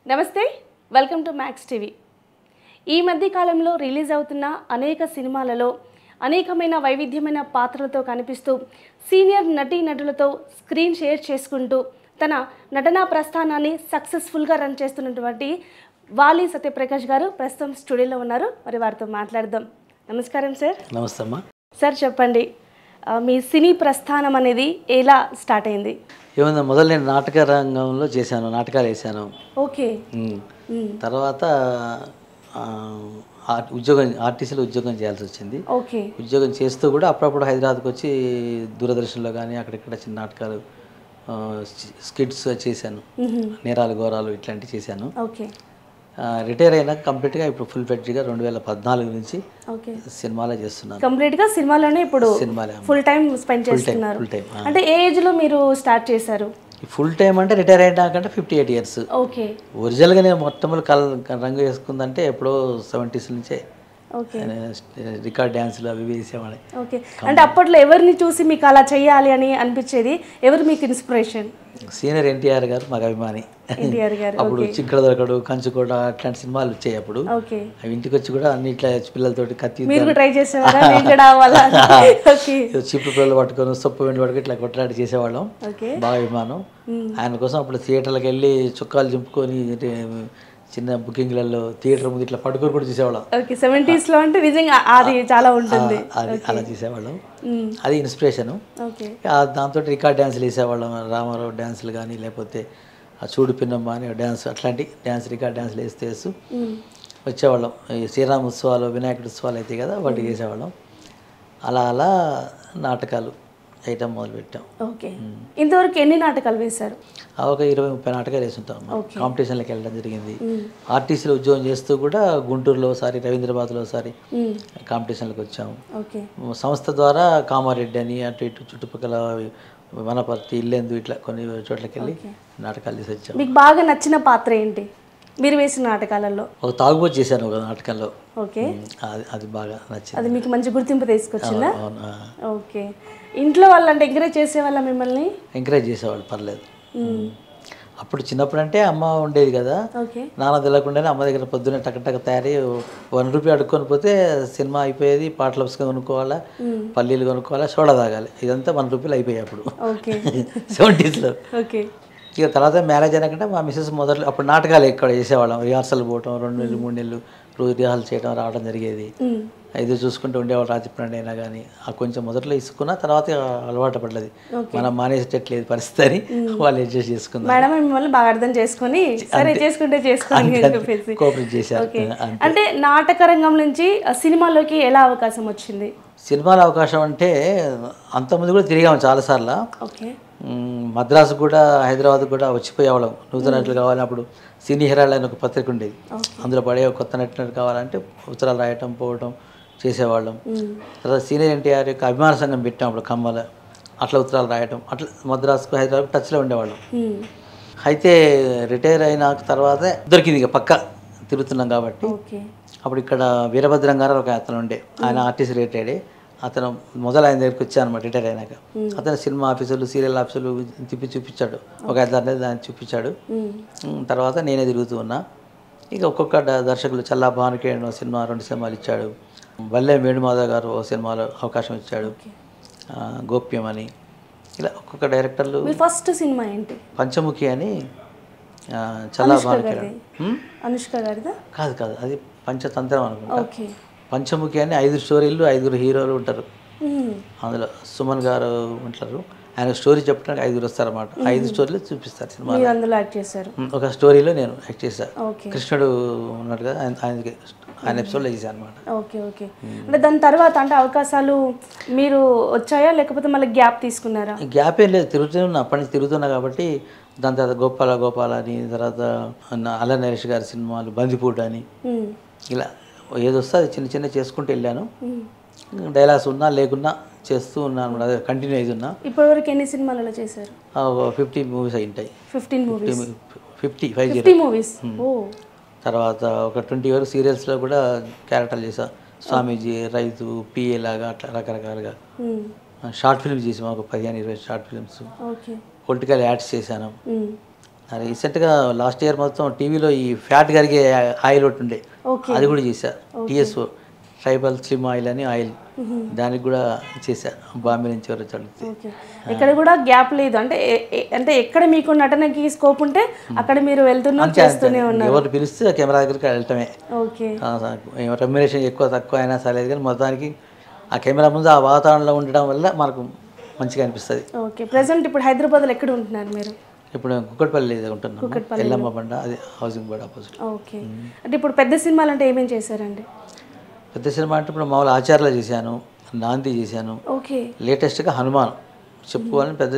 నమస్తే, welcome to max TV. ఈ మధ్య కాలంలో రిలీజ్ అవుతున్న అనేక సినిమాలలో అనేకమైన వైవిధ్యమైన పాత్రలతో కనిపిస్తూ సీనియర్ నటీనటులతో స్క్రీన్ షేర్ చేసుకుంటూ తన నటనా ప్రస్థానాన్ని సక్సెస్ఫుల్గా రన్ చేస్తున్నటువంటి వాలి సత్యప్రకాష్ గారు ప్రస్తుతం స్టూడియోలో ఉన్నారు. మరి వారితో మాట్లాడదాం. నమస్కారం సార్. నమస్తే అమ్మా. సార్ చెప్పండి, మీ సినీ ప్రస్థానం అనేది ఎలా స్టార్ట్ అయింది? ఏమన్నా మొదలు నేను నాటక రంగంలో చేశాను, నాటకాలు వేసాను. ఓకే. తర్వాత ఆర్టీసీలో ఉద్యోగం చేయాల్సి వచ్చింది. ఓకే. ఉద్యోగం చేస్తూ కూడా అప్పుడప్పుడు హైదరాబాద్కి వచ్చి దూరదర్శన్లో కానీ అక్కడిక్కడ చిన్న నాటకాలు, స్కిట్స్ చేశాను. నేరాలు ఘోరాలు ఇట్లాంటివి చేశాను. ఓకే. రిటైర్ అయినాక కంప్లీట్గా ఇప్పుడు ఫుల్ ఫ్లెడ్జ్గా 2014 నుంచి సినిమాలో చేస్తున్నాను. కంప్లీట్గా సినిమాలోనే ఇప్పుడు సినిమాలే ఫుల్ టైం స్పెండ్ చేస్తున్నారు. ఫుల్ టైం అంటే ఏ ఏజ్లో మీరు స్టార్ట్ చేశారు? ఫుల్ టైం అంటే రిటైర్ అయినాకంటే 58 years. ఓకే. ఒరిజినల్గా నేను మొట్టమొదటి రంగు వేసుకుందంటే ఎప్పుడో 70s నుంచే. ఓకే. రికార్డ్ డ్యాన్సులు అవి వేసేవాడి. ఓకే. అంటే అప్పట్లో ఎవరిని చూసి మీకు అలా చేయాలి అని అనిపించేది? ఎవరు మీకు ఇన్స్పిరేషన్? సీనియర్ ఎన్టీఆర్ గారు మాకు అభిమాని. ఎన్టీఆర్ గారు. అప్పుడు చిక్కడ దొరకడు, కంచుకోట అట్లాంటి సినిమాలు వచ్చాయి అప్పుడు. ఓకే. అవి ఇంటికి వచ్చి కూడా అన్ని ఇట్లా పిల్లలతోటి కత్తి ట్రై చేసేవారా? చీపురు పిల్లలు పట్టుకొని సొప్పు వెండి పట్టుకొని ఇట్లా కొట్లాడి చేసేవాళ్ళం. బాగా అభిమానం ఆయన కోసం. అప్పుడు థియేటర్లకు వెళ్ళి చుక్కాలు చింపుకొని చిన్న బుకింగ్లలో థియేటర్ ముందు ఇట్లా పడుకొని కూడా చేసేవాళ్ళం. ఓకే. 70s లో అంటే నిజంగా అది చాలా ఉంటుంది. అలా చేసేవాళ్ళం. అది ఇన్స్పిరేషను. దాంతో రికార్డ్ డ్యాన్సులు వేసేవాళ్ళం. రామారావు డ్యాన్సులు కానీ లేకపోతే చూడు పిన్నమ్మ అని డ్యాన్స్, అట్లాంటి డ్యాన్స్ రికార్డ్ డ్యాన్సులు వేస్తూ వచ్చేవాళ్ళం. ఈ శ్రీరామ ఉత్సవాలు, వినాయకుడి ఉత్సవాలు అయితే కదా వాటికి వేసేవాళ్ళం. అలా అలా నాటకాలు వేయటం మొదలుపెట్టాం. ఓకే. ఇంతవరకు ఎన్ని నాటకాలు వేశారు? ఒక 20-30 నాటకాలు వేసుంటాం. కాంపిటీషన్లకు వెళ్ళడం జరిగింది. ఆర్టీసీలో ఉద్యోగం చేస్తూ కూడా గుంటూరులో ఒకసారి, రవీంద్రబాద్లో ఒకసారి కాంపిటీషన్లకు వచ్చాము. సంస్థ ద్వారా కామారెడ్డి అని అటు ఇటు చుట్టుపక్కల వనపర్తి, ఇల్లెందు ఇట్లా కొన్ని చోట్లకి వెళ్ళి నాటకాలు చేసి వచ్చాము. మీకు బాగా నచ్చిన పాత్ర ఏంటి మీరు వేసిన నాటకాలలో? ఒక తాగుబోతు చేశాను ఒక నాటకంలో. ఓకే. అది బాగా నచ్చింది. అది మీకు మంచి గుర్తింపు తీసుకొచ్చిందా? ఓకే. ఇంట్లో వాళ్ళంటే ఎంకరేజ్ చేసేవాళ్ళ మిమ్మల్ని? ఎంకరేజ్ చేసేవాళ్ళు, పర్లేదు. అప్పుడు చిన్నప్పుడు అంటే అమ్మ ఉండేది కదా, నాన్న తెలియకుండానే అమ్మ దగ్గర పొద్దున్నే టకటక తయారీ ₹1 అడుక్కొని పోతే సినిమా అయిపోయేది. పాటల పుస్తకం కొనుక్కోవాలా, పల్లీలు కొనుక్కోవాలా, సోడా తాగాలి. ఇదంతా ₹1 అయిపోయాయి అప్పుడు 70s లో. ఇక తర్వాత మ్యారేజ్ అయినాకంటే మా మిస్సెస్ మొదలు అప్పుడు నాటకాలు ఎక్కడ చేసేవాళ్ళం. రిహార్సల్ పోవటం, 2 నెలలు 3 నెలలు రోజు రిహార్సల్ చేయడం రావడం జరిగేది. ఇది చూసుకుంటూ ఉండేవాళ్ళు రాత్రి పన్నెండు అయినా కానీ. ఆ కొంచెం మొదట్లో ఇసుకున్న తర్వాత అలవాటు పడలేదు. మనం మానేసేటట్లేదు పరిస్థితి అని వాళ్ళు అడ్జస్ట్ చేసుకున్నారు. మేడం మిమ్మల్ని బాగా అర్థం చేసుకుని సరే చేసుకుంటే కోఆపరేట్ చేశారు. అంటే నాటక రంగం నుంచి సినిమాలోకి ఎలా అవకాశం వచ్చింది? సినిమాలో అవకాశం అంటే అంతకుముందు కూడా తిరిగాము చాలాసార్లు. మద్రాసు కూడా, హైదరాబాద్ కూడా వచ్చిపోయేవాళ్ళం. నూతన నటులు కావాలి. అప్పుడు సినీ హెరాల్డ్ అని ఒక పత్రిక ఉండేది. అందులో పడే కొత్త నటులు కావాలంటే ఉత్తరాలు రాయటం, పోవటం చేసేవాళ్ళం. తర్వాత సీనియర్ ఎన్టీఆర్ యొక్క అభిమాన సంఘం పెట్టాం అప్పుడు ఖమ్మాల. అట్లా ఉత్తరాలు రాయటం, అట్లా మద్రాసుకు హైదరాబాద్ టచ్లో ఉండేవాళ్ళం. అయితే రిటైర్ అయిన తర్వాత దొరికింది, ఇక పక్క తిరుగుతున్నాం కాబట్టి. అప్పుడు ఇక్కడ వీరభద్రం గారు ఒక అతను ఉండే, ఆయన ఆర్టీసీ రిటైర్డ్. అతను మొదలు ఆయన దగ్గరికి వచ్చాను అనమాట రిటైర్ అయినాక. అతను సినిమా ఆఫీసులు, సీరియల్ ఆఫీసులు చూపించాడు. ఒక 5-6 దాన్ని చూపించాడు. తర్వాత నేనే తిరుగుతూ ఉన్నా. ఇక ఒక్కొక్క దర్శకులు, చల్లా భానుకిరణ్ సినిమా 2 సినిమాలు ఇచ్చాడు. వల్లే వేణుమాధవ్ గారు ఓ సినిమాలో అవకాశం ఇచ్చాడు, గోప్యం అని. ఇలా ఒక్కొక్క డైరెక్టర్లు. ఫస్ట్ సినిమా ఏంటి? పంచముఖి అని, చల్లా భానుకిరణ్. అనుష్క గారిదా? కాదు, అది పంచతంత్రం అనుకుంటా. పంచముఖి అని 5 స్టోరీలు, 5 హీరోలు ఉంటారు అందులో. సుమన్ గారు ఉంటారు. ఆయన స్టోరీ చెప్పడానికి 5 వస్తారన్నమాట. 5 స్టోరీలు చూపిస్తారు సినిమా. ఒక స్టోరీలో నేను యాక్ట్ చేశాను. కృష్ణుడు ఉన్నాడు కదా, ఆయన ఎపిసోడ్లో చేశాను అనమాట. ఓకే. ఓకే. అంటే దాని తర్వాత అంటే అవకాశాలు మీరు వచ్చాయా లేకపోతే మళ్ళీ గ్యాప్ తీసుకున్నారా? గ్యాప్ ఏం లేదు, తిరుగుతున్నా. అప్పటి నుంచి తిరుగుతున్నా కాబట్టి. దాని తర్వాత గోపాల అని, తర్వాత అల్ల నరేష్ గారి సినిమాలు, బందిపూట అని, ఇలా ఏదొస్తే అది చిన్న చిన్న చేసుకుంటూ వెళ్ళాను. డైలాగ్స్ ఉన్నా లేకున్నా చేస్తూ ఉన్నాను, అదే కంటిన్యూ అయి ఉన్నా. ఇప్పటివరకు ఎన్ని సినిమాలలో చేశారు? 50 మూవీస్ అయి ఉంటాయి. 50 మూవీస్. తర్వాత ఒక 20 వరకు సీరియల్స్లో కూడా క్యారెక్టర్లు చేసా. స్వామీజీ, రైతు, పిఏ లాగా అట్లా రకరకాలుగా. షార్ట్ ఫిల్మ్స్ చేసాము, ఒక 15-20 షార్ట్ ఫిల్మ్స్. పొలిటికల్ యాడ్స్ చేశాను. రీసెంట్గా లాస్ట్ ఇయర్ మొత్తం టీవీలో ఈ ఫ్యాట్ కరిగే ఆయిల్ ఒకటి ఉండే, ఓకే. అది కూడా చేశా. టీఎస్ఓ ట్రైబల్ స్లిమ్ ఆయిల్ అని ఆయిల్, దానికి కూడా చేశా. బాంబే నుంచి ఎవరు చదివితే. ఓకే. ఎక్కడ కూడా గ్యాప్ లేదు, అంటే అంటే ఎక్కడ మీకు నటనకి స్కోప్ ఉంటే అక్కడ మీరు వెళ్తున్నారు, చేస్తూనే ఉన్నారు. ఎవరు పిలిస్తే కెమెరా దగ్గరికి వెళ్ళటమే. ఓకే. రెమ్యునరేషన్ ఎక్కువ తక్కువ అయినా సరే, కానీ మొత్తానికి ఆ కెమెరా ముందు ఆ వాతావరణంలో ఉండడం వల్ల మనకు మంచిగా అనిపిస్తుంది. ఓకే. ప్రెసెంట్ ఇప్పుడు హైదరాబాద్లో ఎక్కడ ఉంటున్నారు మీరు? ఇప్పుడు కుక్కట్పల్లి ఉంటున్నాను, ఎల్లమ్మ బండ, అది హౌసింగ్ బోర్డ్ ఆపోజిట్. ఓకే. అంటే ఇప్పుడు పెద్ద సినిమాలు అంటే ఏమేమి చేశారండి? పెద్ద సినిమా అంటే ఇప్పుడు మామూలు ఆచార్యలో చేశాను, నాంది చేశాను, ఓకే. లేటెస్ట్గా హనుమాన్ చెప్పుకోవాలని పెద్ద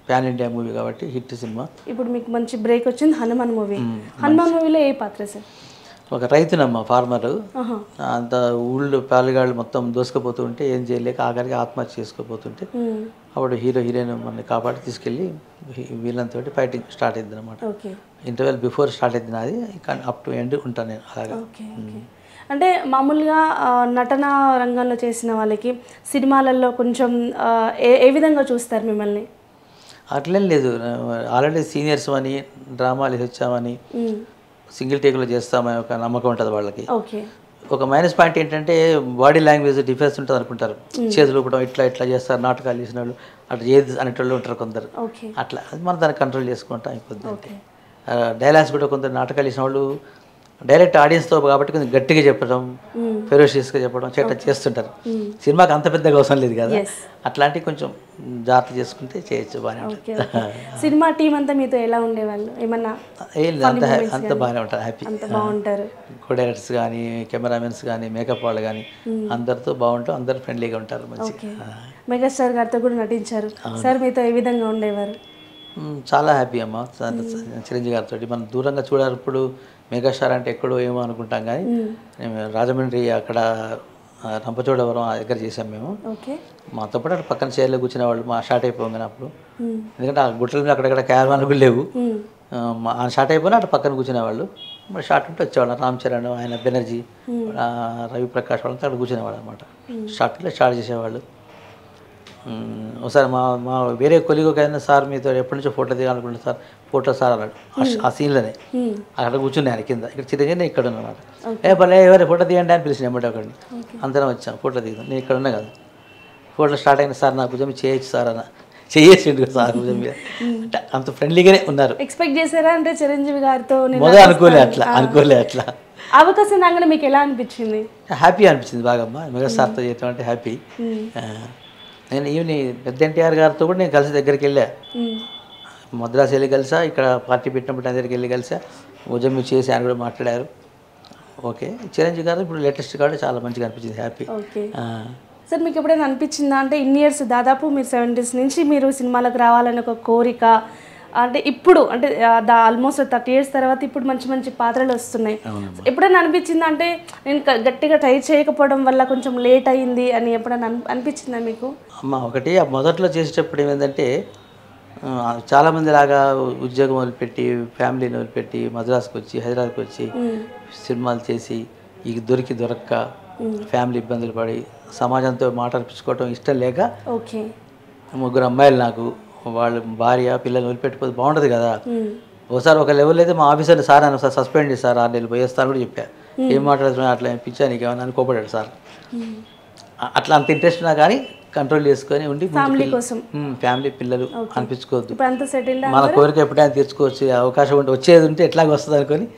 ప్యాన్ ఇండియా మూవీ కాబట్టి హిట్ సినిమా. ఇప్పుడు మీకు మంచి బ్రేక్ వచ్చింది హనుమాన్ మూవీ. హనుమాన్ మూవీలో ఏ పాత్ర సార్? ఒక రైతునమ్మ, ఫార్మరు. అంత ఊళ్ళో పాలుగాళ్ళు మొత్తం దోసుకుపోతూ ఉంటే ఏం చేయలేక ఆఖరికి ఆత్మహత్య చేసుకోపోతుంటే అప్పుడు హీరోయిన్ మనల్ని కాపాడి తీసుకెళ్ళి వీళ్ళంతో ఫైటింగ్ స్టార్ట్ అయింది అనమాట. ఇంటర్వెల్ బిఫోర్ స్టార్ట్ అయింది నాది, అప్ టు ఎండ్ ఉంటాను నేను అలాగా. అంటే మామూలుగా నటన రంగంలో చేసిన వాళ్ళకి సినిమాలలో కొంచెం ఏ విధంగా చూస్తారు మిమ్మల్ని? అట్లేం లేదు, ఆల్రెడీ సీనియర్స్ అని డ్రామాలు వచ్చామని సింగిల్ టేక్లో చేస్తామని ఒక నమ్మకం ఉంటుంది వాళ్ళకి. ఒక మైనస్ పాయింట్ ఏంటంటే బాడీ లాంగ్వేజ్ డిఫరెన్స్ ఉంటుంది అనుకుంటారు. చేతులు ఊపడం ఇట్లా ఇట్లా చేస్తారు, నాటకాలు చేసిన వాళ్ళు అట్లా ఏది అనేటోళ్ళు ఉంటారు కొందరు. అట్లా అది మనం దాన్ని కంట్రోల్ చేసుకుంటాం అయిపోద్ది. డైలాగ్స్ కూడా కొందరు నాటకాలు చేసిన వాళ్ళు డైరెక్ట్ ఆడియన్స్తో కాబట్టి కొంచెం గట్టిగా చెప్పడం, ఫెరోషియస్గా చెప్పడం చేట చేస్తుంటారు. సినిమాకి అంత పెద్దగా అవసరం లేదు కదా, అట్లాంటివి కొంచెం జాగ్రత్త చేసుకుంటే చేయొచ్చు, బాగానే ఉంటుంది. సినిమా టీం అంతా మీతో ఎలా ఉండేవాళ్ళు? ఏమన్నా ఏం లేదు, అంత బాగానే ఉంటారు, హ్యాపీ బాగుంటారు. కో డైరెక్టర్స్ కానీ, కెమెరామెన్స్ కానీ, మేకప్ వాళ్ళు కానీ అందరితో బాగుంటాం, అందరు ఫ్రెండ్లీగా ఉంటారు మంచిగా. మెగాస్టార్ గారితో కూడా నటించారు సార్, మీతో ఏ విధంగా ఉండేవారు? చాలా హ్యాపీ అమ్మ. చిరంజీవి గారితో మనం దూరంగా చూడప్పుడు మెగాస్టార్ అంటే ఎక్కడో ఏమో అనుకుంటాం, కానీ రాజమండ్రి అక్కడ రంపచోడవరం దగ్గర చేసాం మేము. మాతో పాటు అక్కడ పక్కన చైర్లో కూర్చునే వాళ్ళు మా షార్ట్ అయిపోగానే అప్పుడు, ఎందుకంటే ఆ గుట్టల మీద అక్కడక్కడ క్యారవాన్లు కూడా లేవు, ఆ షార్ట్ అయిపోయినా అక్కడ పక్కన కూర్చునేవాళ్ళు. మరి షార్ట్ ఉంటే వచ్చేవాళ్ళు, రామ్ చరణ్, ఆయన బెనర్జీ, రవి ప్రకాష్ వాళ్ళంతా అక్కడ కూర్చునేవాళ్ళు అనమాట. షార్ట్లో స్టార్ట్ చేసేవాళ్ళు. ఒకసారి మా వేరే కొలిగోకైనా సార్ మీతో ఎప్పటి నుంచో ఫోటో దిగాలనుకుంటే సార్ ఫోటో సార్ అన్నాడు, ఆ సీన్లోనే అక్కడ కూర్చుని ఆయన కింద, ఇక్కడ చిరంజీవి ఇక్కడ ఉన్నమాట. పర్లే ఎవరు ఫోటో తీయండి అని పిలిచిన ఎమ్మటి ఒకడిని, అందరం వచ్చాం ఫోటో దిగుతాం. నేను ఇక్కడ ఉన్నా కదా, ఫోటో స్టార్ట్ అయిన సార్ నా భుజం చేయొచ్చు సార్ అన్న, చేసిండు సార్ భుజం మీద, అంటే అంత ఫ్రెండ్లీగానే ఉన్నారు. ఎక్స్పెక్ట్ చేశారా అంటే చిరంజీవి గారితో? మొదలు అనుకోలే అట్లా. అవకాశం రాగానే మీకు ఎలా అనిపించింది? హ్యాపీ అనిపించింది బాగమ్మా, మెగాస్టార్తో చేయటం అంటే హ్యాపీ. నేను ఈవినింగ్ పెద్ద ఎన్టీఆర్ గారితో కూడా నేను కలిసి దగ్గరికి వెళ్ళా, మద్రాసు వెళ్ళి కలిసా, ఇక్కడ పార్టీ పెట్టినప్పుడు ఆయన దగ్గరికి వెళ్ళి కలిసా, భుజం మీద చేసి ఆయన కూడా మాట్లాడారు. ఓకే. చిరంజీవి గారు ఇప్పుడు లేటెస్ట్ కాబట్టి చాలా మంచిగా అనిపించింది, హ్యాపీ. సార్ మీకు ఎప్పుడైనా అనిపించిందా అంటే ఇన్ని ఇయర్స్ దాదాపు మీరు 70s నుంచి మీరు సినిమాలకు రావాలని ఒక కోరిక, అంటే ఇప్పుడు అంటే ఆల్మోస్ట్ 30 years తర్వాత ఇప్పుడు మంచి మంచి పాత్రలు వస్తున్నాయి, ఎప్పుడైనా అనిపించిందా అంటే నేను గట్టిగా ట్రై చేయకపోవడం వల్ల కొంచెం లేట్ అయింది అని ఎప్పుడైనా అనిపించిందా మీకు? అమ్మ ఒకటి మొదట్లో చేసేటప్పుడు ఏమైందంటే చాలామంది లాగా ఉద్యోగం వదిలిపెట్టి ఫ్యామిలీని వదిలిపెట్టి మద్రాసుకు వచ్చి హైదరాబాద్కి వచ్చి సినిమాలు చేసి ఇక దొరక్క ఫ్యామిలీ ఇబ్బందులు పడి సమాజంతో మాట అనిపించుకోవటం ఇష్టం లేక, ముగ్గురు అమ్మాయిలు నాకు, వాళ్ళు భార్య పిల్లలు వదిలిపెట్టిపోతే బాగుంటుంది కదా. ఒకసారి ఒక లెవెల్ అయితే మా ఆఫీసర్ని సార్ అని ఒకసారి సస్పెండ్ చేశారు, 6 నెలలు పోయేస్తాను కూడా చెప్పా. ఏం మాట్లాడుతున్నా అట్లా పిచ్చా నీకు ఏమన్నా అని కోపడాడు సార్. అట్లా అంత ఇంట్రెస్ట్ ఉన్నా కానీ కంట్రోల్ చేసుకొని ఉండి ఫ్యామిలీ పిల్లలు అనిపించుకోవద్దు, మన కోరిక ఎప్పుడైనా తీర్చుకోవచ్చు, అవకాశం ఉంటే వచ్చేది ఉంటే ఎట్లాగ వస్తుంది అనుకొని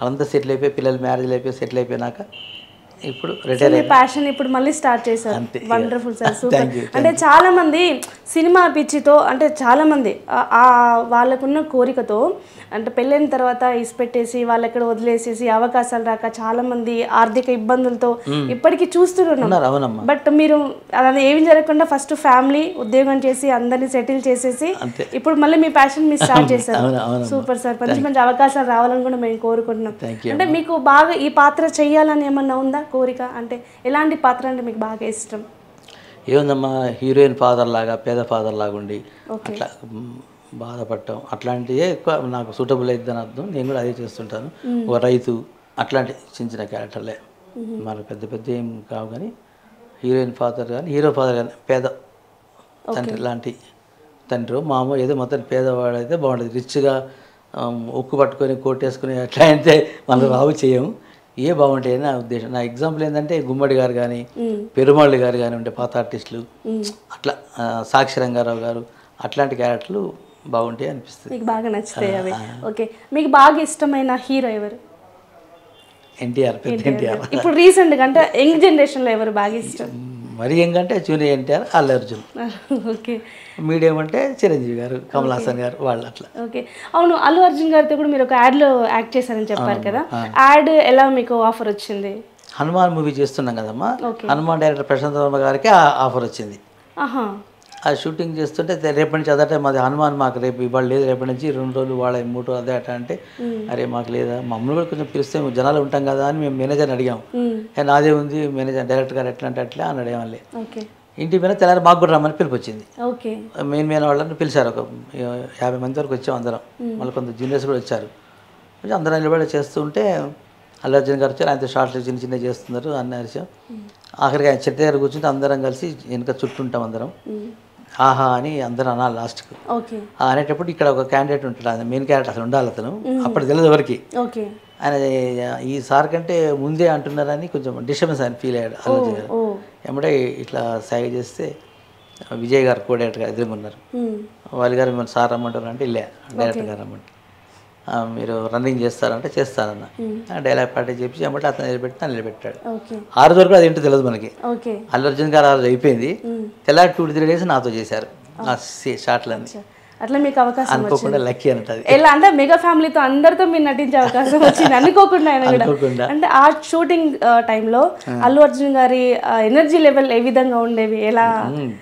అంతా సెటిల్ అయిపోయి పిల్లలు మ్యారేజ్ అయిపోయి సెటిల్ అయిపోయినాక ఇప్పుడు రిటైర్ అయ్యి ప్యాషన్ ఇప్పుడు మళ్ళీ స్టార్ట్ చేశారు. Wonderful sir, super. అంటే చాలా మంది సినిమా పిచ్చితో, అంటే చాలా మంది వాళ్ళకున్న కోరికతో అంటే పెళ్ళైన తర్వాత ఇసిపెట్టేసి వాళ్ళు ఎక్కడ వదిలేసేసి అవకాశాలు రాక చాలా మంది ఆర్థిక ఇబ్బందులతో ఇప్పటికీ చూస్తున్నారు. బట్ మీరు అలా ఏమి జరగకుండా ఫస్ట్ ఫ్యామిలీ ఉద్యోగం చేసి అందరినీ సెటిల్ చేసేసి ఇప్పుడు మళ్ళీ మీ ప్యాషన్ మీరు స్టార్ట్ చేశారు. సూపర్ సార్, మంచి మంచి అవకాశాలు రావాలని కూడా మేము కోరుకుంటున్నాం. అంటే మీకు బాగా ఈ పాత్ర చెయ్యాలని ఏమన్నా ఉందా కోరిక? అంటే ఎలాంటి పాత్ర అంటే మీకు బాగా ఇష్టం? ఏముందమ్మా, హీరోయిన్ ఫాదర్ లాగా పేద ఫాదర్ లాగా ఉండి అట్లా బాధపడటం అట్లాంటివే ఎక్కువ నాకు సూటబుల్ అవుతుందని అర్థం. నేను కూడా అదే చేస్తుంటాను. ఒక రైతు అట్లాంటి చిన్న చిన్న క్యారెక్టర్లే, మనకు పెద్ద పెద్ద ఏం కావు, కానీ హీరోయిన్ ఫాదర్ కానీ హీరో ఫాదర్ కానీ పేద తండ్రి లాంటి తండ్రి మామూలు ఏదో మొత్తం పేదవాడు అయితే బాగుంటుంది. రిచ్గా ఉక్కు పట్టుకొని కోటేసుకుని అట్లా అయితే మనం రావు చేయము. ఏ బాగుంటాయని నా ఉద్దేశం. నా ఎగ్జాంపుల్ ఏంటంటే గుమ్మడి గారు కానీ పెరుమాళ్ళు గారు కానీ ఉంటే పాత ఆర్టిస్టులు, అట్లా సాక్షి రంగారావు గారు అట్లాంటి క్యారెక్టర్లు బాగుంటాయి అనిపిస్తుంది. మీకు బాగా నచ్చుతాయి అవి. ఓకే, మీకు బాగా ఇష్టమైన హీరో ఎవరు? ఎన్టీఆర్, పెద్ద ఎన్టీఆర్. ఇప్పుడు రీసెంట్గా అంటే యంగ్ జనరేషన్లో ఎవరు బాగా ఇష్టం? మరి ఏంటంటే junior NTR, Allu Arjun. Okay. Medium అంటే చిరంజీవి గారు, కమల్ హాసన్ గారు, వాళ్ళు అట్లా. ఓకే, అవును, అల్లు అర్జున్ గారితో కూడా మీరు ఒక యాడ్లో యాక్ట్ చేశారని చెప్పారు కదా, యాడ్ ఎలా మీకు ఆఫర్ వచ్చింది? హనుమాన్ మూవీ చేస్తున్నాం కదమ్మా, హనుమాన్ డైరెక్టర్ ప్రశాంత్ వర్మ గారికి ఆఫర్ వచ్చింది. ఆ షూటింగ్ చేస్తుంటే రేపటి నుంచి అదట మాది హనుమాన్, మాకు రేపు ఇవాళ లేదు, రేపటి నుంచి 2 రోజులు వాళ్ళ 3 రోజులు అదే అట అంటే, అరే మాకు లేదా, మమ్మల్ని కూడా కొంచెం పిలిస్తే జనాలు ఉంటాం కదా అని మేము మేనేజర్ని అడిగాము. నాదే ఉంది మేనేజర్, డైరెక్టర్ గారు ఎట్లా అంటే అట్లా అని అడిగామలే. ఇంటి మీద తెల్లారి మాకు కూడా రమ్మని పిలిపి వచ్చింది. మెయిన్ వాళ్ళని పిలిచారు, ఒక 50 మంది వరకు వచ్చాం అందరం. మళ్ళీ కొంత జూనియర్స్ కూడా వచ్చారు. అందరం నిలబడి చేస్తుంటే అల్లు అర్జున్ గారు వచ్చారు, ఆయనతో షార్ట్లు చిన్న చేస్తున్నారు అన్న విషయం. ఆఖరికి ఆయన చెట్టు దగ్గర కూర్చుంటే అందరం కలిసి వెనక చుట్టుంటాం అందరం. ఆహా అని అందరూ అనాలి లాస్ట్కు. అనేటప్పుడు ఇక్కడ ఒక క్యాండిడేట్ ఉంటాడు, మెయిన్ క్యారెక్టర్ అసలు ఉండాలి అతను, అప్పుడు తెలియదు ఎవరికి. ఆయన ఈ సార్ కంటే ముందే అంటున్నారని కొంచెం డిస్టర్బెన్స్ ఆయన ఫీల్ అయ్యాడు అల్లు అర్జున్ గారు. ఏమంటే ఇట్లా సాయి చేస్తే విజయ్ గారు కో డైరెక్టర్ గారు ఎదురుగా ఉన్నారు. వాళ్ళ గారు మిమ్మల్ని సార్ రమ్మంటారు అంటే వెళ్ళా, డైరెక్టర్ గారు రమ్మంటే మీరు రన్నింగ్ చేస్తారంటే చేస్తానన్న. డైలాగ్ ప్రాక్టీస్ చేసి ఏమంటే అతను నిలబెట్టాడు. 6 వరకు అది ఏంటో తెలియదు మనకి. అల్లు అర్జున్ గారు అది అయిపోయింది, తెల్లారి 2-3 డేస్ నాతో చేశారు ఆ షాట్లన్నీ. అట్లా మీకు అవకాశం అనుకోకుండా లక్కీ అంటది. ఎలా అంటే మెగా ఫ్యామిలీతో అందరితో మీరు నటించే అవకాశం వచ్చింది అనుకోకుండా. అంటే ఆ షూటింగ్ టైంలో అల్లు అర్జున్ గారి ఎనర్జీ లెవెల్ ఏ విధంగా ఉండేవి? ఎలా?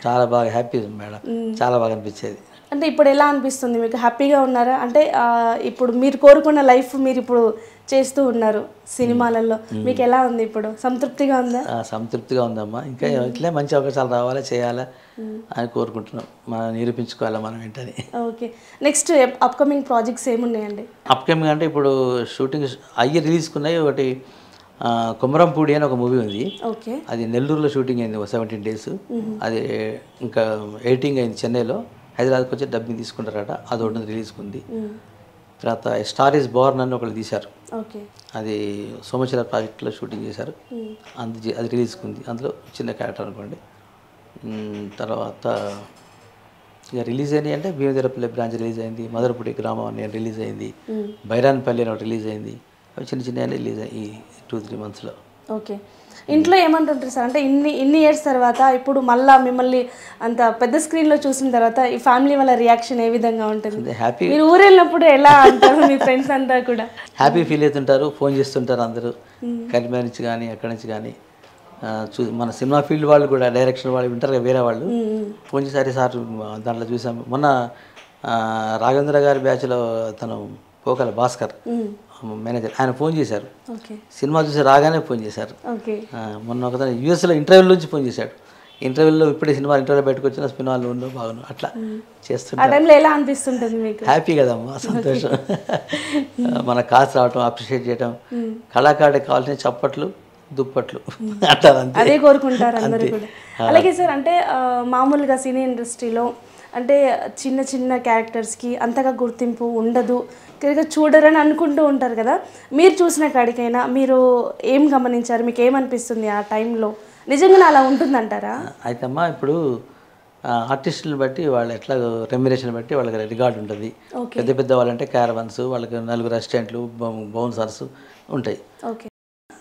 చాలా బాగా హ్యాపీ మేడం, చాలా బాగా అనిపించేది. అంటే ఇప్పుడు ఎలా అనిపిస్తుంది మీకు? హ్యాపీగా ఉన్నారా? అంటే ఇప్పుడు మీరు కోరుకున్న లైఫ్ మీరు ఇప్పుడు చేస్తూ ఉన్నారు సినిమాలలో, మీకు ఎలా ఉంది ఇప్పుడు? సంతృప్తిగా ఉందా? సంతృప్తిగా ఉందమ్మా. ఇంకా ఇట్లే మంచి అవకాశాలు రావాలా, చేయాలా అని కోరుకుంటున్నాం, మనం నిరూపించుకోవాలా మనం ఏంటని. ఓకే, నెక్స్ట్ అప్కమింగ్ ప్రాజెక్ట్స్ ఏమున్నాయండి? అప్కమింగ్ అంటే ఇప్పుడు షూటింగ్ అయ్యి రిలీజ్కున్నాయి. ఒకటి కొమరంపూడి అని ఒక మూవీ ఉంది, అది నెల్లూరులో షూటింగ్ అయింది 17 days. అది ఇంకా ఎడిటింగ్ అయింది చెన్నైలో, హైదరాబాద్కి వచ్చి డబ్బింగ్ తీసుకుంటారట, అది ఒకటి రిలీజ్కుంది. తర్వాత స్టార్ ఈజ్ బోర్న్ అని ఒకటి తీశారు, అది సోమశిల ప్రాజెక్ట్లో షూటింగ్ చేశారు, అది రిలీజ్కుంది. అందులో చిన్న క్యారెక్టర్ అనుకోండి. తర్వాత ఇక రిలీజ్ అయినాయి అంటే భీమదేరపల్లి బ్రాంచ్ రిలీజ్ అయింది, మదరపూడి గ్రామం అని రిలీజ్ అయింది, బైరాన్పల్లి అని ఒకటి రిలీజ్ అయింది. అవి చిన్న రిలీజ్ అయ్యి ఈ 2-3 monthsలో. ఓకే, ఇంట్లో ఏమంటుంటారు సార్? అంటే ఇన్ని ఇయర్స్ తర్వాత ఇప్పుడు మళ్ళీ మిమ్మల్ని అంత పెద్ద స్క్రీన్లో చూసిన తర్వాత ఈ ఫ్యామిలీ వాళ్ళ రియాక్షన్ ఏ విధంగా ఉంటుంది? హ్యాపీ. మీరు ఊరు వెళ్ళినప్పుడు ఎలా అంటారు మీ ఫ్రెండ్స్ అంతా కూడా? హ్యాపీ ఫీల్ అవుతుంటారు, ఫోన్ చేస్తుంటారు అందరూ, కరీంనగర్ నుంచి కానీ ఎక్కడి నుంచి కానీ. మన సినిమా ఫీల్డ్ వాళ్ళు కూడా, డైరెక్షన్ వాళ్ళు వింటారు కదా వేరే వాళ్ళు, ఫోన్ చేసి సార్ దాంట్లో చూసాము. మొన్న రాఘవేంద్ర గారి బ్యాచ్లో తను పోకల భాస్కర్ మేనేజర్, ఆయన ఫోన్ చేశారు, సినిమా చూసి రాగానే ఫోన్ చేశారు. మొన్న ఒకసారి యూఎస్లో ఇంటర్వ్యూల నుంచి ఫోన్ చేశాడు, ఇంటర్వ్యూలో ఇప్పుడే ఇంటర్వ్యూలో బయటకు వచ్చిన సినిమాలు ఉండవు బాగున్నావు అట్లా చేస్తుంటారు. ఎలా అనిపిస్తుంటుంది మీకు? హ్యాపీ కదమ్మా, సంతోషం. మన కాసు రావటం, అప్రిషియేట్ చేయటం, కళాకారుడికి కావాల్సిన చప్పట్లు, దుప్పట్లు అంటారు, అదే కోరుకుంటారు అందరూ కూడా. అలాగే సార్, అంటే మామూలుగా సినీ ఇండస్ట్రీలో అంటే చిన్న క్యారెక్టర్స్కి అంతగా గుర్తింపు ఉండదు, చూడరని అనుకుంటూ ఉంటారు కదా. మీరు చూసిన కాడికైనా మీరు ఏం గమనించారు? మీకు ఏమనిపిస్తుంది ఆ టైంలో? నిజంగానే అలా ఉంటుందంటారా? అయితే అమ్మా, ఇప్పుడు ఆర్టిస్టులను బట్టి వాళ్ళు ఎట్లా రెమ్యునరేషన్ బట్టి వాళ్ళకి రికార్డు ఉంటుంది. పెద్ద వాళ్ళంటే క్యారవన్స్, వాళ్ళకి 4 అసిస్టెంట్లు, బౌన్సర్స్ ఉంటాయి.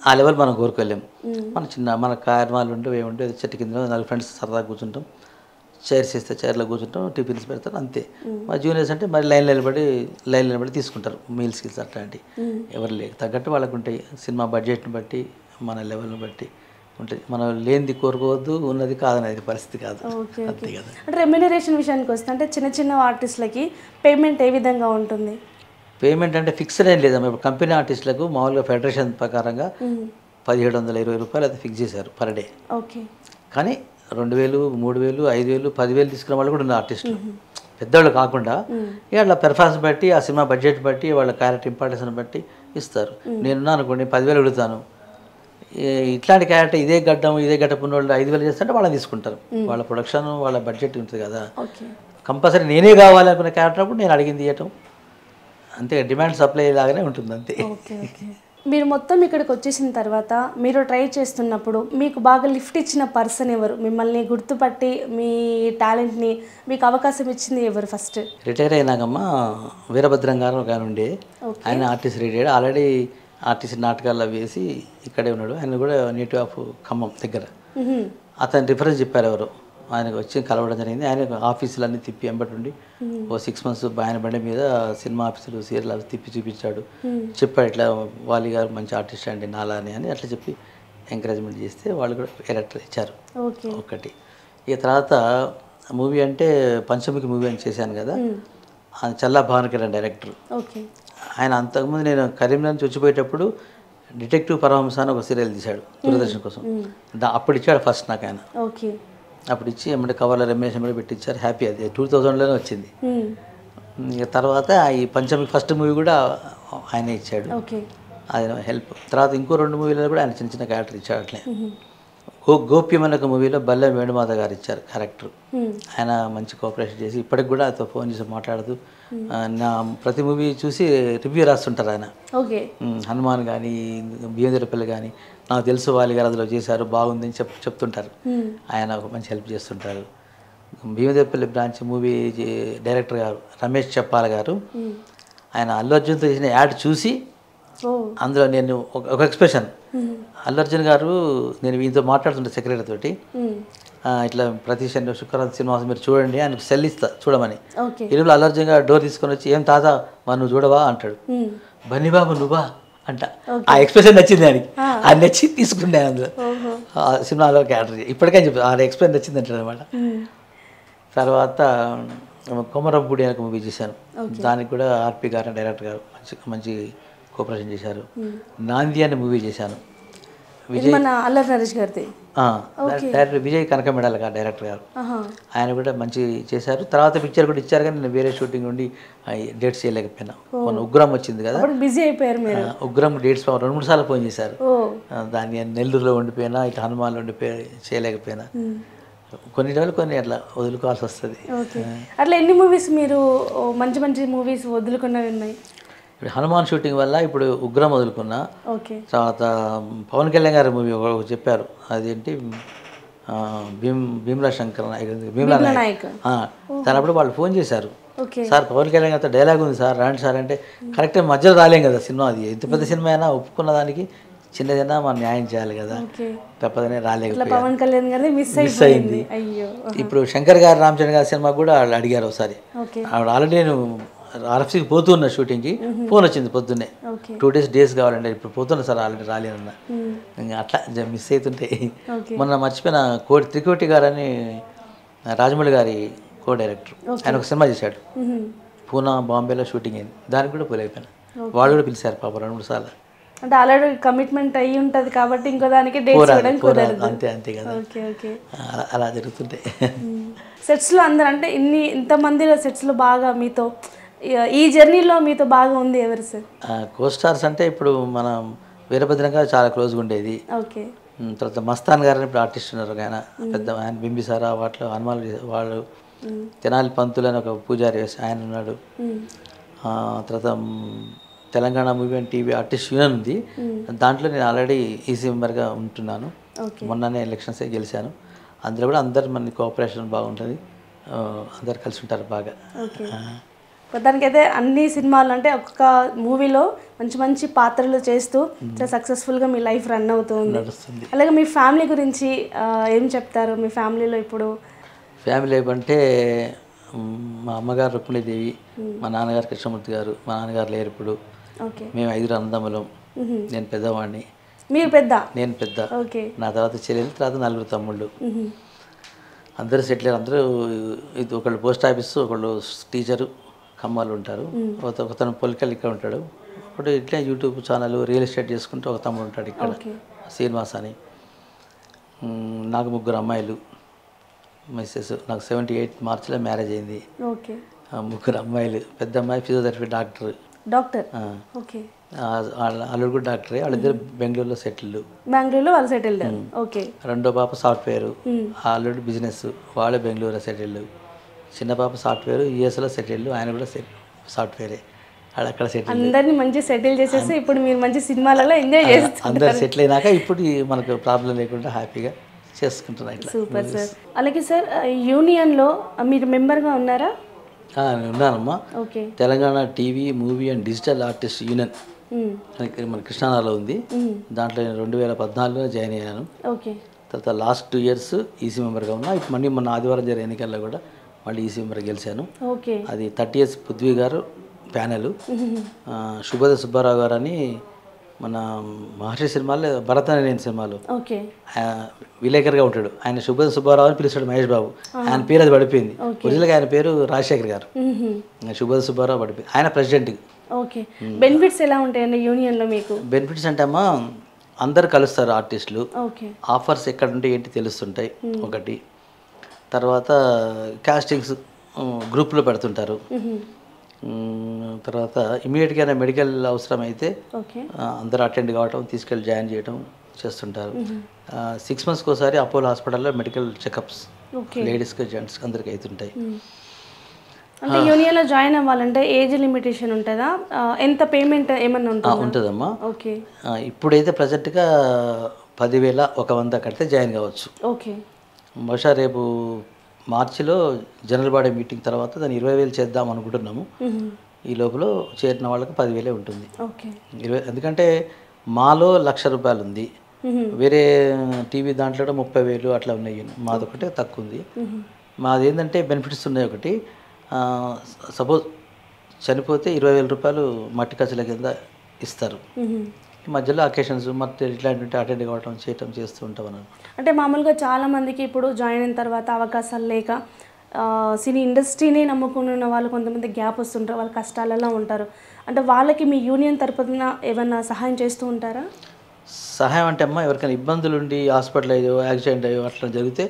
ఆ లెవెల్ మనం కోరుకోలేము. మన కార్యమాలు ఉంటే ఏముంటే చెట్టు కింద 4 ఫ్రెండ్స్ సరదాగా కూర్చుంటాం, చైర్స్ ఇస్తే చైర్లో కూర్చుంటాం, టిఫిన్స్ పెడతారు అంతే. మా జూనియర్స్ అంటే మరి లైన్ నిలబడి తీసుకుంటారు మీల్స్ గిల్స్ అట్లాంటివి. ఎవరు తగ్గట్టు వాళ్ళకు ఉంటాయి. సినిమా బడ్జెట్ని బట్టి, మన లెవెల్ని బట్టి ఉంటుంది. మనం లేనిది కోరుకోవద్దు, ఉన్నది కాదనేది పరిస్థితి కాదు, అంతే కదా. అంటే రెమ్యునరేషన్ విషయానికి వస్తే అంటే చిన్న ఆర్టిస్టులకి పేమెంట్ ఏ విధంగా ఉంటుంది? పేమెంట్ అంటే ఫిక్స్డ్ ఏం లేదమ్మా. ఇప్పుడు కంపెనీ ఆర్టిస్టులకు మామూలుగా ఫెడరేషన్ ప్రకారంగా 1720 రూపాయలు అది ఫిక్స్ చేశారు పర్ డే. కానీ 2000, 3000, 5000, 10,000 తీసుకున్న వాళ్ళు కూడా ఉన్నారు ఆర్టిస్టులు, పెద్దవాళ్ళు కాకుండా. వాళ్ళ పెర్ఫార్మెన్స్ బట్టి, ఆ సినిమా బడ్జెట్ బట్టి, వాళ్ళ క్యారెక్టర్ ఇంపార్టెన్స్ని బట్టి ఇస్తారు. నేనున్నా అనుకోండి 10,000 అడుగుతాను, ఇట్లాంటి క్యారెక్టర్ ఇదే గడ్డపు ఉన్న వాళ్ళు 5,000 చేస్తుంటే వాళ్ళని తీసుకుంటారు. వాళ్ళ ప్రొడక్షన్, వాళ్ళ బడ్జెట్ ఉంటుంది కదా. కంపల్సరీ నేనే కావాలనుకునే క్యారెక్టర్ అప్పుడు నేను అడిగింది ఇవ్వటం, అంతే డిమాండ్ సప్లై లాగానే ఉంటుంది అంతే. Okay okay. మీరు మొత్తం ఇక్కడికి వచ్చేసిన తర్వాత మీరు ట్రై చేస్తున్నప్పుడు మీకు బాగా లిఫ్ట్ ఇచ్చిన పర్సన్ ఎవరు? మిమ్మల్ని గుర్తుపట్టి మీ టాలెంట్ని మీకు అవకాశం ఇచ్చింది ఎవరు ఫస్ట్? రిటైర్ అయినాకమ్మా వీరభద్రం గారు ఒక ఆయన ఉండే, ఆయన ఆర్టిస్ట్ రిటైర్డ్, ఆల్రెడీ ఆర్టిస్ట్ నాటకాల్లో వేసి ఇక్కడే ఉన్నాడు. ఆయన కూడా నేటివ్ ఆఫ్ ఖమ్మం దగ్గర. అతను రిఫరెన్స్ చెప్పారు ఎవరు, ఆయనకు వచ్చి కలవడం జరిగింది. ఆయన ఆఫీసులు అన్నీ తిప్పి వెంబడి ఉండి ఓ 6 months ఆయన బండి మీద సినిమా ఆఫీసులు సీరియల్ ఆఫీస్ తిప్పి చూపించాడు. చెప్పాడు ఇట్లా వాలి గారు మంచి ఆర్టిస్ట్ అండి నాలాని అని అట్లా చెప్పి ఎంకరేజ్మెంట్ చేస్తే వాళ్ళు కూడా డైరెక్టర్ ఇచ్చారు ఒకటి. ఇక తర్వాత మూవీ అంటే పంచముఖి మూవీ అని చేశాను కదా, చల్లా భానుకిరణ్ డైరెక్టర్. ఆయన అంతకుముందు నేను కరీంనగర్ నుంచి వచ్చిపోయేటప్పుడు డిటెక్టివ్ పరమహంస అని ఒక సీరియల్ తీశాడు దూరదర్శన్ కోసం. అప్పుడు ఇచ్చాడు ఫస్ట్ నాకు ఆయన. అప్పుడు ఇచ్చి ఏమంటే కవర్లో రమేష్ కూడా పెట్టించారు. హ్యాపీ, అది 2000లోనే వచ్చింది. ఇక తర్వాత ఈ పంచమికి ఫస్ట్ మూవీ కూడా ఆయనే ఇచ్చాడు, అది హెల్ప్. తర్వాత ఇంకో 2 మూవీలలో కూడా ఆయన చిన్న చిన్న క్యారెక్టర్ ఇచ్చాడు. అట్లే గోప్యం అనే ఒక మూవీలో బల్లె వేణుమాధ గారు ఇచ్చారు క్యారెక్టర్. ఆయన మంచి కోఆపరేషన్ చేసి ఇప్పటికి కూడా ఆయనతో ఫోన్ చేసి మాట్లాడుతూ నా ప్రతి మూవీ చూసి రివ్యూ రాస్తుంటారు ఆయన. హనుమాన్ కానీ బియ్యందరపల్లి కానీ నాకు తెలుసు వాలి గారు అందులో చేశారు బాగుందని చెప్తుంటారు. ఆయన ఒక మంచి హెల్ప్ చేస్తుంటారు. భీమదేవపల్లి బ్రాంచ్ మూవీ డైరెక్టర్ గారు రమేష్ చెప్పాల గారు, ఆయన అల్లు అర్జున్తో చేసిన యాడ్ చూసి అందులో నేను ఒక ఎక్స్ప్రెషన్, అల్లు అర్జున్ గారు నేను వీటితో మాట్లాడుతుంటే సెక్రటరీ తోటి ఇట్లా ప్రతి శుక్రవారం సినిమా మీరు చూడండి ఆయనకు సెల్ ఇస్తా చూడమని. ఇరువులు అల్లు అర్జున్ గారు డోర్ తీసుకొని వచ్చి ఏం తాత మరి నువ్వు చూడవా అంటాడు. బన్నీ బాబు నువ్వా అంట. ఆ ఎక్స్ప్రెషన్ నచ్చింది దానికి, అది నచ్చి తీసుకున్నాను అందులో సినిమాలో క్యారెక్టర్. ఇప్పటికే చెప్పి ఆ ఎక్స్ప్రెషన్ నచ్చింది అంటాడు అనమాట. తర్వాత కొమరంపూడి అనే మూవీ చేశాను, దానికి కూడా ఆర్పి గారు డైరెక్టర్ గారు మంచి కోఆపరేషన్ చేశారు. నాంది అనే మూవీ చేశాను, విజయ్ డైరెక్టర్ విజయ్ కనకమెడల్ గారు డైరెక్టర్ గారు, ఆయన కూడా మంచి చేశారు. తర్వాత పిక్చర్ కూడా ఇచ్చారు కానీ నేను వేరే షూటింగ్ నుండి డేట్స్ చేయలేకపోయినా. మొన్న ఉగ్రం వచ్చింది కదా, బిజీ అయిపోయారు. ఉగ్రం డేట్స్ 2-3 సార్లు ఫోన్ చేశారు. దాన్ని నెల్లూరులో ఉండిపోయినా ఇట్లా హనుమాన్లో ఉండిపోయి చేయలేకపోయినా. కొన్ని రోజులు కొన్ని అట్లా వదులుకోవాల్సి వస్తుంది. అట్లా ఎన్ని మూవీస్ మీరు మంచి మంచి మూవీస్ వదులుకున్నవి ఉన్నాయి? ఇప్పుడు హనుమాన్ షూటింగ్ వల్ల ఇప్పుడు ఉగ్రం వదులుకున్నా. తర్వాత పవన్ కళ్యాణ్ గారి మూవీ చెప్పారు, అదేంటి భీమ్లా శంకర్ భీమ్లా నాయక్. తనప్పుడు వాళ్ళు ఫోన్ చేశారు, సార్ పవన్ కళ్యాణ్ గారితో డైలాగ్ ఉంది సార్ రండి సార్ అంటే, కరెక్ట్గా మధ్యలో రాలేం కదా సినిమా, అది ఎంత పెద్ద సినిమా అయినా ఒప్పుకున్న దానికి చిన్నదైనా మనం న్యాయం చేయాలి కదా, తప్పదనే రాలేకపోయింది, మిస్ అయింది. ఇప్పుడు శంకర్ గారు రామచంద్ర గారి సినిమా కూడా వాళ్ళు అడిగారు ఒకసారి. ఆవిడ ఆల్రెడీ నేను ఆర్ఎఫ్సీకి పోతున్నా షూటింగ్కి, ఫోన్ వచ్చింది పొద్దున్నే 2 days కావాలంటే ఇప్పుడు పోతున్నా సార్ ఆల్రెడీ రాలేనన్నా. ఇంకా అట్లా మిస్ అవుతుంటే. మొన్న మర్చిపోయిన త్రికోటి గారు అని రాజమౌళి గారి కో డైరెక్టర్, ఆయన ఒక సినిమా చేశాడు పూనా బాంబేలో షూటింగ్ అయింది, దానికి కూడా పోలేకపోయినా. వాళ్ళు కూడా పిలిచారు పాప 2-3 సార్లు. అంటే ఆల్రెడీ కమిట్మెంట్ అయ్యి ఉంటుంది కాబట్టి ఇంకో దానికి అంతే కదా, అలా జరుగుతుంటాయి. సెట్స్లో అందరూ అంటే ఇంతమందిలో సెట్స్లో బాగా మీతో ఈ జర్నీలో మీతో బాగా ఉంది ఎవరు సార్? కో స్టార్స్ అంటే ఇప్పుడు మన వీరభద్రం గారు చాలా క్లోజ్గా ఉండేది. తర్వాత మస్తాన్ గారు ఇప్పుడు ఆర్టిస్ట్ ఉన్నారు, ఆయన పెద్ద ఆయన బింబిసారా వాటిలో హనుమాన్ వాళ్ళు. తెనాలి పంతులు అని ఒక పూజారి ఆయన ఉన్నాడు. తర్వాత Telangana movie and TV artist union ఉంది, దాంట్లో నేను ఆల్రెడీ ఈసీ మెంబర్గా ఉంటున్నాను. మొన్ననే ఎలక్షన్స్ గెలిచాను. అందులో కూడా అందరు మన కోఆపరేషన్ బాగుంటుంది, అందరు కలిసి ఉంటారు బాగా. మొత్తానికైతే అన్ని సినిమాలు అంటే ఒక్కొక్క మూవీలో మంచి మంచి పాత్రలు చేస్తూ ఇట్లా సక్సెస్ఫుల్గా మీ లైఫ్ రన్ అవుతుంది. అలాగే మీ ఫ్యామిలీ గురించి ఏం చెప్తారు? మీ ఫ్యామిలీలో ఇప్పుడు ఫ్యామిలీ లైఫ్ అంటే మా అమ్మగారు రుక్మిణీదేవి, మా నాన్నగారు కృష్ణమూర్తి గారు, మా నాన్నగారు లేరు ఇప్పుడు. మేము 5 అన్నదమ్ములం, నేను పెద్దవాడిని. మీరు పెద్ద? నేను పెద్ద. నా తర్వాత చెల్లెలు, తర్వాత 4 తమ్ముళ్ళు. అందరూ సెటిల్, అందరూ ఇది ఒకళ్ళు పోస్ట్ ఆఫీస్, ఒకళ్ళు టీచరు ఖమ్మాలు ఉంటారు, ఒకతను పొలికల్ ఇక్కడ ఉంటాడు, ఒకటి ఇట్లా యూట్యూబ్ ఛానల్ రియల్ ఎస్టేట్ చేసుకుంటూ ఒక తమ్ముడు ఉంటాడు ఇక్కడ శ్రీనివాస్ అని. నాకు 3 అమ్మాయిలు, మిస్సెస్. నాకు 78 మార్చిలో మ్యారేజ్ అయింది. 3 అమ్మాయిలు. పెద్ద అమ్మాయి ఫిజియోథెరపీ డాక్టర్. అల్లుడు కూడా డాక్టరే, వాళ్ళిద్దరు బెంగళూరులో సెటిల్డ్. రెండో పాప సాఫ్ట్వేర్, అల్లుడు బిజినెస్, వాళ్ళు బెంగళూరులో సెటిల్డ్. చిన్న పాప సాఫ్ట్వేర్ యూఎస్లో సెటిల్డ్, ఆయన కూడా సాఫ్ట్వేరే. అక్కడ సెటిల్ అందరిని మంచి సెటిల్ చేసేసి ఇప్పుడు మీరు మంచి సినిమాలలో ఎంజాయ్ చేస్తారు. అందరు సెటిల్ అయినాక ఇప్పుడు మనకు ప్రాబ్లం లేకుండా హ్యాపీగా చేసుకుంటున్నాను ఇట్లా. Super sir. అలాగే సార్ యూనియన్లో మీరు మెంబర్గా ఉన్నారా? నేను ఉన్నానమ్మా. Okay. Telangana TV movie and digital artist union మన కృష్ణానగర్లో ఉంది. దాంట్లో నేను 2014లో జాయిన్ అయ్యాను. ఓకే. తర్వాత లాస్ట్ 2 years ఈసీ మెంబర్గా ఉన్నా. ఇప్పుడు మళ్ళీ మొన్న ఆదివారం జరిగే ఎన్నికల్లో కూడా మళ్ళీ ఈసీ మెంబర్ గెలిచాను. ఓకే. అది 30 years పృథ్వీ గారు ప్యానెల్, శుభోదయ సుబ్బారావు గారు అని మన మహర్షి సినిమాలో భరత్ అనే నేను సినిమాలో విలేకరుగా ఉంటాడు. ఆయన శుభోదయ సుబ్బారావు అని పిలుస్తాడు మహేష్ బాబు. ఆయన పేరు అది పడిపోయింది. ఒరిజినల్గా ఆయన పేరు రాజశేఖర్ గారు. శుభోదయ సుబ్బారావు పడిపోయింది. ఆయన ప్రెసిడెంట్. ఓకే. బెనిఫిట్స్ ఎలా ఉంటాయండి యూనియన్లో మీకు? బెనిఫిట్స్ అంటే అమ్మా అందరు కలుస్తారు ఆర్టిస్టులు. ఓకే. ఆఫర్స్ ఎక్కడ ఉంటే ఏంటి తెలుస్తుంటాయి ఒకటి. తర్వాత కాస్టింగ్స్ గ్రూప్లో పెడుతుంటారు. తర్వాత ఇమీడియట్గా మెడికల్ అవసరం అయితే అందరూ అటెండ్ కావటం, తీసుకెళ్ళి జాయిన్ చేయడం చేస్తుంటారు. 6 monthsకి ఒకసారి అపోలో హాస్పిటల్లో మెడికల్ చెకప్స్ లేడీస్కి జెంట్స్కి అందరికి అవుతుంటాయి. అంటే యూనియన్లో జాయిన్ అవ్వాలంటే ఏజ్ లిమిటేషన్ ఉంటుందా? ఎంత పేమెంట్ ఏమన్నా ఉంటుందా? ఉంటుందమ్మా. ఓకే. ఇప్పుడైతే ప్రజెంట్గా 10,100 కడితే జాయిన్ కావచ్చు. ఓకే. బహుశా రేపు మార్చిలో జనరల్ బాడీ మీటింగ్ తర్వాత దాన్ని 20,000 చేద్దాం అనుకుంటున్నాము. ఈ లోపల చేరిన వాళ్ళకి 10,000 ఉంటుంది. ఓకే. ఎందుకంటే మాలో ₹1,00,000 ఉంది. వేరే టీవీ దాంట్లో 30,000 అట్లా ఉన్నాయి. మాదొకటే తక్కువ ఉంది. మాది ఏంటంటే బెనిఫిట్స్ ఉన్నాయి. ఒకటి సపోజ్ చనిపోతే ₹20,000 మట్టి ఖర్చుల కింద ఇస్తారు. ఈ మధ్యలో అకేషన్స్ మరి ఇట్లాంటి అటెండ్ కావడం చేయటం చేస్తూ ఉంటాం అన్నమాట. అంటే మామూలుగా చాలామందికి ఇప్పుడు జాయిన్ అయిన తర్వాత అవకాశాలు లేక సినీ ఇండస్ట్రీని నమ్ముకుని ఉన్న వాళ్ళు కొంతమంది గ్యాప్ వస్తుంటారు, వాళ్ళ కష్టాలలో ఉంటారు. అంటే వాళ్ళకి మీ యూనియన్ తరపున ఏమన్నా సహాయం చేస్తూ ఉంటారా? సహాయం అంటే అమ్మ ఎవరికైనా ఇబ్బందులు ఉండి హాస్పిటల్ అయ్యో యాక్సిడెంట్ అయ్యో అట్లా జరిగితే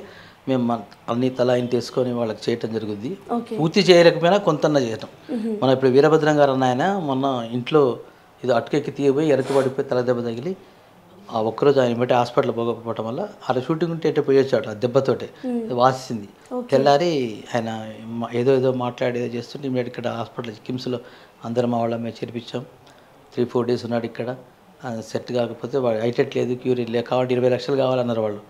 మేము అన్ని తలా ఇంటి వేసుకొని వాళ్ళకి చేయటం జరుగుద్ది. పూర్తి చేయలేకపోయినా కొంతన్నా చేయటం. మనం ఇప్పుడు వీరభద్రం గారు అన్న ఆయన మొన్న ఇంట్లో ఇది అటుకెక్కి తీయబోయి ఎరక పడిపోయి తల దెబ్బ తగిలి ఆ ఒక్కరోజు ఆయన బట్టి హాస్పిటల్ పోకపోవటం వల్ల ఆ షూటింగ్ ఉంటే ఎట్టే పోయొచ్చాడు ఆ దెబ్బతోటే వాసింది. తెల్లారి ఆయన ఏదో మాట్లాడి ఏదో చేస్తుంటే ఇమీడియట్ ఇక్కడ హాస్పిటల్ కిమ్స్లో అందరం మా వాళ్ళ మేము చేర్పించాం. 3-4 days ఉన్నాడు ఇక్కడ. సెట్ కాకపోతే వాడు ఐటెట్ లేదు, క్యూరీ లేదు, కాబట్టి 20 లక్షలు కావాలన్నారు వాళ్ళు.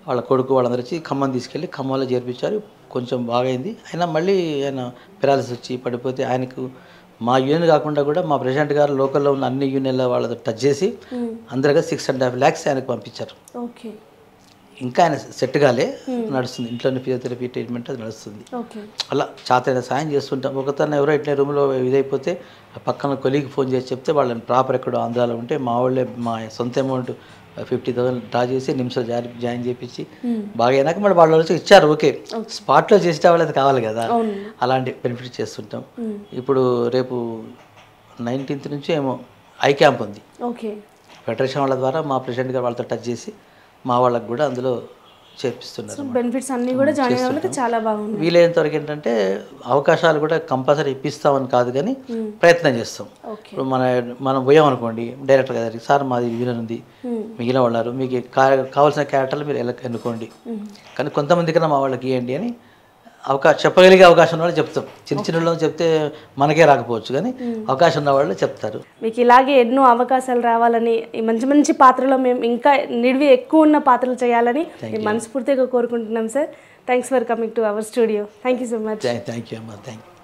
వాళ్ళ కొడుకు వాళ్ళందరూ వచ్చి ఖమ్మం తీసుకెళ్ళి ఖమ్మంలో చేర్పించారు. కొంచెం బాగైంది. అయినా మళ్ళీ ఆయన పెరాలిసిస్ వచ్చి పడిపోతే ఆయనకు మా యూనియన్ కాకుండా కూడా మా ప్రెసిడెంట్ గారు లోకల్లో ఉన్న అన్ని యూనియన్ల వాళ్ళతో టచ్ చేసి అందరిగా 6.5 lakhs ఆయనకు పంపించారు. ఓకే. ఇంకా ఆయన సెట్ కాలే, నడుస్తుంది. ఇంట్లోనే ఫిజియోథెరపీ ట్రీట్మెంట్ అది నడుస్తుంది. అలా చాతైన సాయం చేస్తుంటాం. ఒకతను ఎవరో ఇట్లా రూమ్లో ఇదైపోతే పక్కన కొలీగ్కి ఫోన్ చేసి చెప్తే వాళ్ళని ప్రాపర్ ఎక్కడో ఆంధ్రాలో ఉంటే మా వాళ్ళే మా సొంత అమౌంట్ 50,000 డ్రా చేసి నిమిషాలు జాయిన్ చేయించి బాగా అయినాక మరి వాళ్ళు వచ్చి ఇచ్చారు. ఓకే, స్పాట్లో చేసే వాళ్ళది కావాలి కదా, అలాంటి బెనిఫిట్ చేస్తుంటాం. ఇప్పుడు రేపు 19th నుంచి ఏమో ఐ క్యాంప్ ఉంది. ఫెడరేషన్ వాళ్ళ ద్వారా మా ప్రెసిడెంట్ గారు వాళ్ళతో టచ్ చేసి మా వాళ్ళకి కూడా అందులో చేర్పిస్తున్నారు. బెనిఫిట్స్ అన్నీ కూడా జాయిన్ అవ్వడానికి చాలా బాగుంది. వీలైనంత వరకు ఏంటంటే అవకాశాలు కూడా కంపల్సరీ ఇప్పిస్తామని కాదు కానీ ప్రయత్నం చేస్తాం. ఇప్పుడు మనం పోయామనుకోండి డైరెక్టర్ గారికి, సార్ మాది యూనియన్ ఉంది, మిగిలిన వాళ్ళు మీకు కావాల్సిన క్యారెక్టర్లు మీరు ఎన్నుకోండి, కానీ కొంతమంది కన్నా మా వాళ్ళకి ఇవ్వండి అని చెప్పగలిగే అవకాశం ఉన్న వాళ్ళు చెప్తాం. చిన్న చెప్తే మనకే రాకపోవచ్చు కానీ అవకాశం ఉన్న వాళ్ళు చెప్తారు. మీకు ఇలాగే ఎన్నో అవకాశాలు రావాలని, మంచి మంచి పాత్రలో మేము ఇంకా నిడివి ఎక్కువ ఉన్న పాత్రలు చేయాలని మనస్ఫూర్తిగా కోరుకుంటున్నాం sir. Thanks for coming to our studio. Thank you so much. Thank you అమ్మా. Thank you.